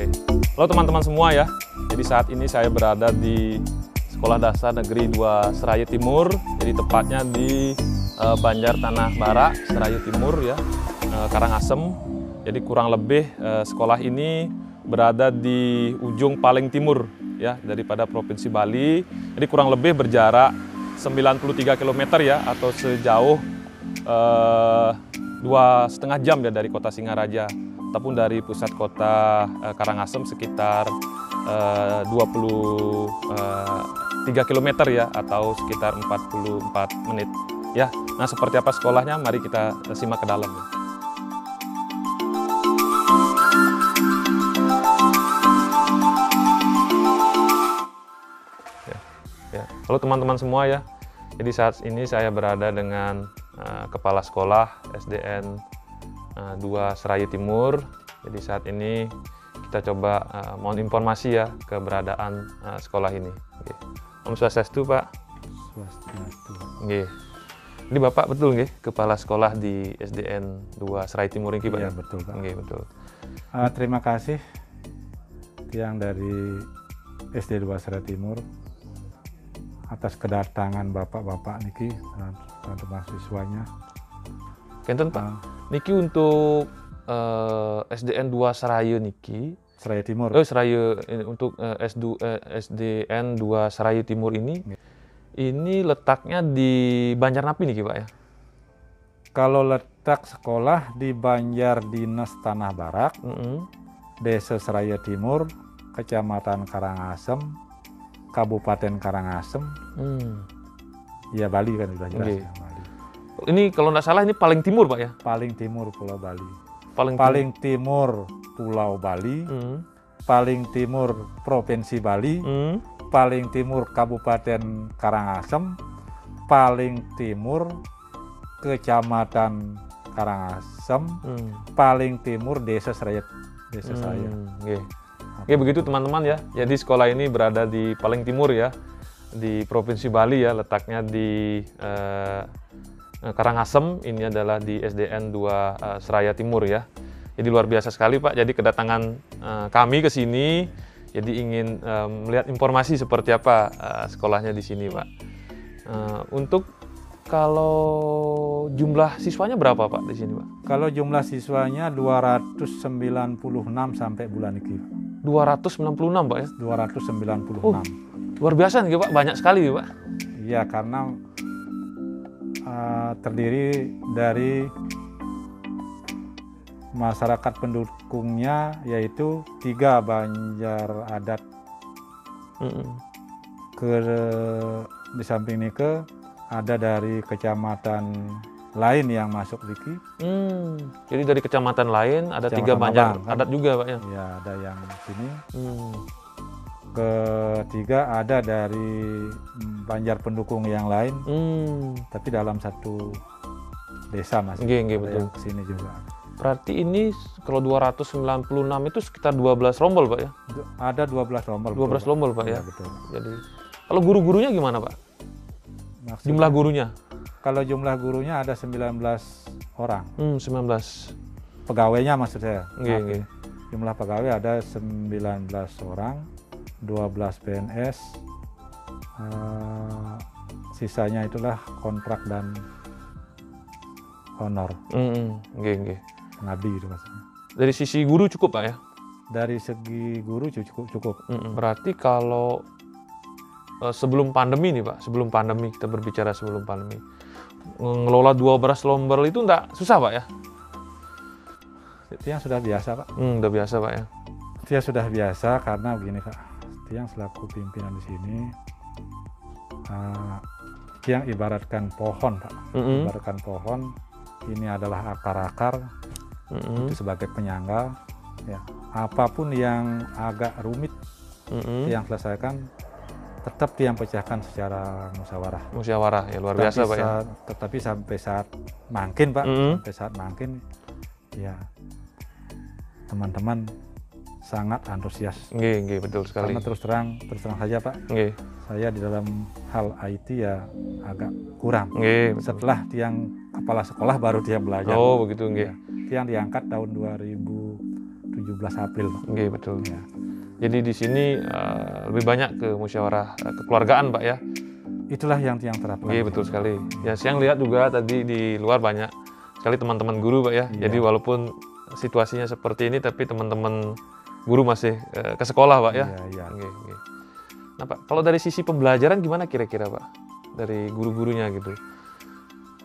Oke. Halo teman-teman semua ya. Jadi saat ini saya berada di Sekolah Dasar Negeri 2 Serayu Timur. Jadi tepatnya di Banjar Tanah Barak, Serayu Timur ya, Karangasem. Jadi kurang lebih sekolah ini berada di ujung paling timur ya daripada Provinsi Bali. Jadi kurang lebih berjarak 93 km ya, atau sejauh 2,5 jam ya dari kota Singaraja, ataupun dari pusat kota Karangasem sekitar 23 km ya, atau sekitar 44 menit ya. Nah, seperti apa sekolahnya? Mari kita simak ke dalam ya. Halo teman-teman semua ya. Jadi saat ini saya berada dengan Kepala Sekolah SDN 2 Serayu Timur. Jadi saat ini kita coba mohon informasi ya keberadaan sekolah ini. Oke. Om Swastiastu, Pak. Swastiastu. Oke. Ini Bapak betul nggih Kepala Sekolah di SDN 2 Serayu Timur ini, Pak? Iya, betul, Pak. Oke, betul. Terima kasih yang dari SD 2 Serayu Timur atas kedatangan bapak-bapak niki dan mahasiswanya. Kenten Pak, niki untuk SDN 2 Serayu niki. Serayu Timur. Serayu untuk SDN 2 Serayu Timur ini. Ini letaknya di Banjarnapi niki, Pak ya? Kalau letak sekolah di Banjar Dinas Tanah Barak, Desa Serayu Timur, Kecamatan Karangasem, Kabupaten Karangasem, ya Bali kan sudah jelas. Okay. Ya, Bali. Ini kalau nggak salah ini paling timur, Pak ya? Paling timur Pulau Bali. Paling timur Pulau Bali, paling timur Provinsi Bali, paling timur Kabupaten Karangasem, paling timur Kecamatan Karangasem, paling timur Desa Serayu. Okay. Oke, begitu teman-teman ya. Jadi sekolah ini berada di paling timur ya, di Provinsi Bali ya, letaknya di Karangasem. Ini adalah di SDN 2 Serayu Timur ya. Jadi luar biasa sekali Pak. Jadi kedatangan kami ke sini, jadi ingin melihat informasi seperti apa sekolahnya di sini Pak. Untuk kalau jumlah siswanya berapa Pak di sini Pak? Kalau jumlah siswanya 296 sampai bulan ini. 296 Pak ya? 296. Luar biasa nih Pak, banyak sekali Pak. Iya, karena terdiri dari masyarakat pendukungnya, yaitu 3 Banjar adat. Di samping ini ada dari kecamatan lain yang masuk Riki. Jadi dari kecamatan lain ada 3 Banjar adat juga Pak ya? Ya, ada yang sini. Ketiga ada dari Banjar pendukung yang lain, tapi dalam satu desa Mas. Betul. Kesini juga. Berarti ini kalau 296 itu sekitar 12 rombol Pak ya? Ada 12 rombol. 12 rombol Pak ya? Betul. Jadi kalau guru-gurunya gimana Pak? Maksudnya, jumlah gurunya? Kalau jumlah gurunya ada 19 orang. 19. Pegawainya maksud saya. Okay. Jumlah pegawai ada 19 orang, 12 PNS, sisanya itulah kontrak dan honor. Pengabdi gitu maksudnya. Dari sisi guru cukup Pak ya? Dari segi guru cukup. Berarti kalau sebelum pandemi nih Pak, sebelum pandemi, kita berbicara sebelum pandemi, ngelola 12 rombol itu enggak susah Pak ya? Itu yang sudah biasa Pak. Udah biasa Pak ya? Itu yang sudah biasa karena begini Pak, itu yang selaku pimpinan di sini, yang ibaratkan pohon Pak. Ibaratkan pohon, ini adalah akar-akar, itu sebagai penyangga. Ya, apapun yang agak rumit, yang selesaikan, tetap yang pecahkan secara musyawarah. Musyawarah ya, luar biasa Pak ya. Tetapi sampai saat mungkin Pak, sampai saat mungkin ya teman-teman sangat antusias. Betul sekali. Karena terus terang saja Pak, saya di dalam hal IT ya agak kurang. Setelah tiang kepala sekolah baru dia belajar. Oh begitu ya. Yang diangkat tahun 2017 17 April. Oke, betul. Ya. Jadi di sini lebih banyak ke musyawarah kekeluargaan, Pak ya. Itulah yang terapkan. Iya, betul sekali. Ya, saya lihat juga tadi di luar banyak sekali teman-teman guru, Pak ya. Iya. Jadi walaupun situasinya seperti ini, tapi teman-teman guru masih ke sekolah, Pak ya. Iya. Oke. Nah, Pak, kalau dari sisi pembelajaran gimana kira-kira, Pak? Dari guru-gurunya gitu.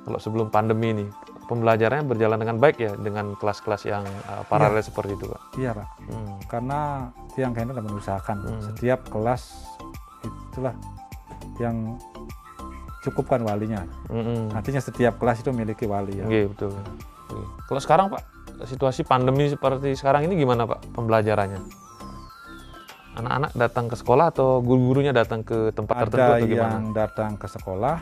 Kalau sebelum pandemi ini, pembelajarannya berjalan dengan baik ya, dengan kelas-kelas yang paralel seperti itu, Pak? Iya, Pak. Karena Tiang Kainan sudah mengusahakan setiap kelas itulah yang cukupkan walinya. Artinya setiap kelas itu memiliki wali ya. Iya, betul. Kalau sekarang, Pak, situasi pandemi seperti sekarang ini gimana, Pak, pembelajarannya? Anak-anak datang ke sekolah atau guru-gurunya datang ke tempat tertentu atau gimana? Ada yang datang ke sekolah,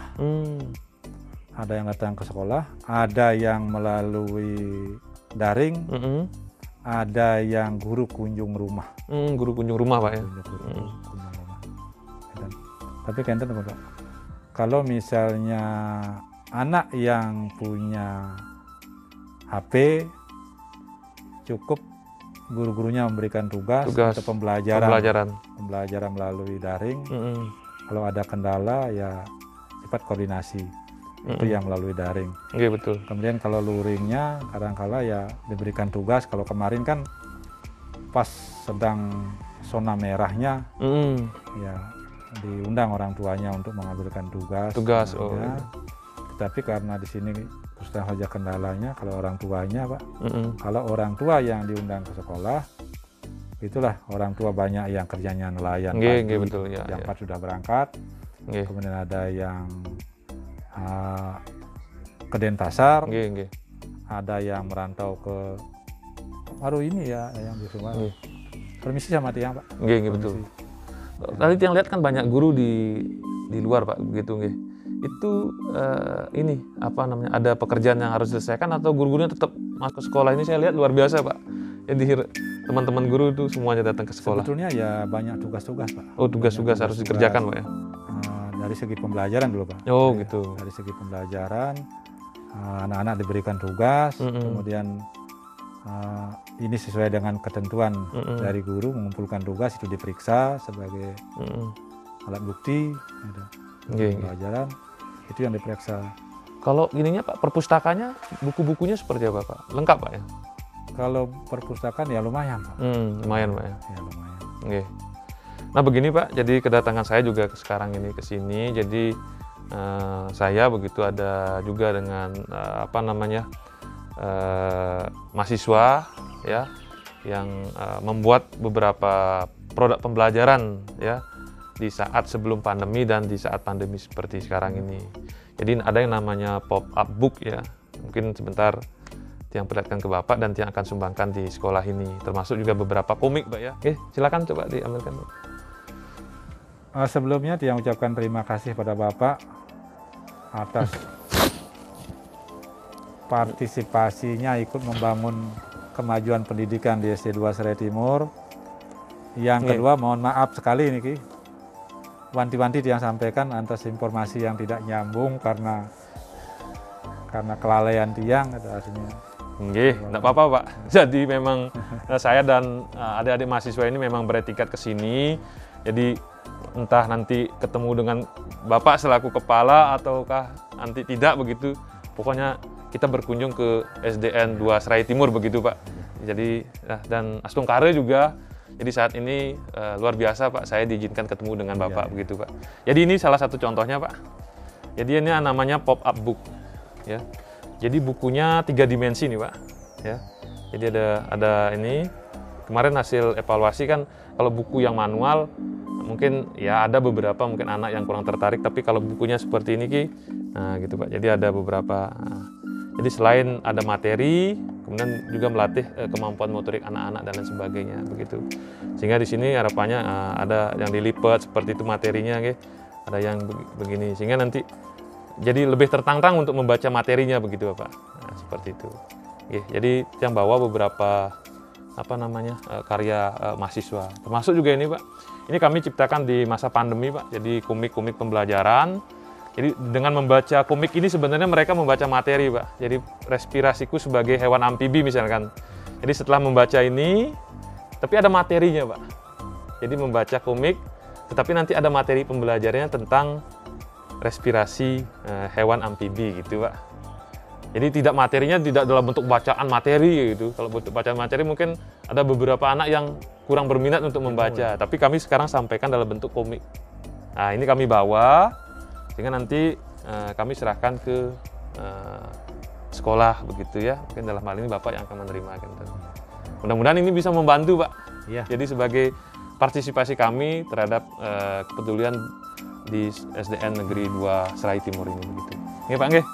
ada yang datang ke sekolah, ada yang melalui daring, ada yang guru kunjung rumah. Guru kunjung rumah, Pak ya? Kunjung rumah. Tapi Kenten, Pak, kalau misalnya anak yang punya HP, cukup guru-gurunya memberikan tugas untuk pembelajaran melalui daring. Kalau ada kendala ya cepat koordinasi, itu yang melalui daring. Iya, betul. Kemudian kalau luringnya kadang-kala ya diberikan tugas. Kalau kemarin kan pas sedang zona merahnya, ya diundang orang tuanya untuk mengambilkan tugas. Iya. Tetapi karena di sini terus terang saja kendalanya, kalau orang tuanya, Pak, kalau orang tua yang diundang ke sekolah, itulah orang tua banyak yang kerjanya nelayan pagi, betul, ya, jam 4 sudah berangkat, kemudian ada yang ke Denpasar, ada yang merantau ke baru ini ya, yang di Sumatera. Permisi sama Tiang, Pak. Betul. Tadi Tiang lihat kan banyak guru di luar, Pak, begitu nggih. Itu ini apa namanya, ada pekerjaan yang harus diselesaikan atau guru-gurunya tetap masuk ke sekolah? Ini saya lihat luar biasa, Pak. Jadi teman-teman guru itu semuanya datang ke sekolah. Sebetulnya ya banyak tugas-tugas, Pak. Oh, tugas-tugas harus dikerjakan, Pak ya. Dari segi pembelajaran dulu, Pak. Oh, gitu. Dari segi pembelajaran, anak-anak diberikan tugas, kemudian ini sesuai dengan ketentuan dari guru, mengumpulkan tugas itu diperiksa sebagai alat bukti, pembelajaran itu yang diperiksa. Kalau ininya, Pak, perpustakanya, buku-bukunya seperti apa, Pak? Lengkap, Pak ya? Kalau perpustakaan ya lumayan, Pak. Lumayan, Pak ya? Ya lumayan. Nah begini, Pak, jadi kedatangan saya juga sekarang ini ke sini, jadi saya begitu ada juga dengan mahasiswa ya yang membuat beberapa produk pembelajaran ya di saat sebelum pandemi dan di saat pandemi seperti sekarang ini. Jadi ada yang namanya pop-up book ya, mungkin sebentar yang perlihatkan ke Bapak dan yang akan sumbangkan di sekolah ini, termasuk juga beberapa komik, Pak ya. Oke, silakan coba diambilkan, Pak. Sebelumnya Tiang ucapkan terima kasih pada Bapak atas partisipasinya ikut membangun kemajuan pendidikan di SD 2 Serai Timur. Yang kedua, mohon maaf sekali ini Ki, wanti-wanti Tiang sampaikan atas informasi yang tidak nyambung karena kelalaian Tiang itu aslinya. Nggih, enggak apa-apa, Pak. Jadi memang saya dan adik-adik mahasiswa ini memang beretikat ke sini. Jadi entah nanti ketemu dengan Bapak selaku kepala ataukah nanti tidak begitu. Pokoknya kita berkunjung ke SDN 2 Serai Timur begitu, Pak. Jadi dan Astung Kare juga. Jadi saat ini luar biasa, Pak, saya diizinkan ketemu dengan Bapak begitu, Pak. Jadi ini salah satu contohnya, Pak. Jadi ini namanya pop-up book ya. Jadi bukunya 3 dimensi nih, Pak. Ya. Jadi ada ini kemarin hasil evaluasi kan kalau buku yang manual mungkin ya ada beberapa mungkin anak yang kurang tertarik, tapi kalau bukunya seperti ini Ki, nah gitu Pak. Jadi ada beberapa. Jadi selain ada materi, kemudian juga melatih kemampuan motorik anak-anak dan lain sebagainya begitu. Sehingga di sini harapannya ada yang dilipat seperti itu materinya, Ki. Ada yang begini sehingga nanti jadi lebih tertantang untuk membaca materinya begitu Pak. Nah, seperti itu. Jadi yang bawa beberapa karya mahasiswa, termasuk juga ini Pak. Ini kami ciptakan di masa pandemi Pak. Jadi komik-komik pembelajaran. Jadi dengan membaca komik ini sebenarnya mereka membaca materi Pak. Jadi respirasiku sebagai hewan amfibi misalkan. Jadi setelah membaca ini, tapi ada materinya, Pak. Jadi membaca komik, tetapi nanti ada materi pembelajarannya tentang respirasi hewan amfibi gitu, Pak. Jadi tidak materinya tidak dalam bentuk bacaan materi gitu. Kalau bentuk bacaan materi mungkin ada beberapa anak yang kurang berminat untuk membaca. Tapi kami sekarang sampaikan dalam bentuk komik. Nah, ini kami bawa, sehingga nanti kami serahkan ke sekolah begitu ya. Mungkin dalam hal ini Bapak yang akan menerima. Mudah-mudahan ini bisa membantu, Pak. Ya. Jadi sebagai partisipasi kami terhadap kepedulian di SDN Negeri 2 Serai Timur ini begitu. Nggih, Pak nggih.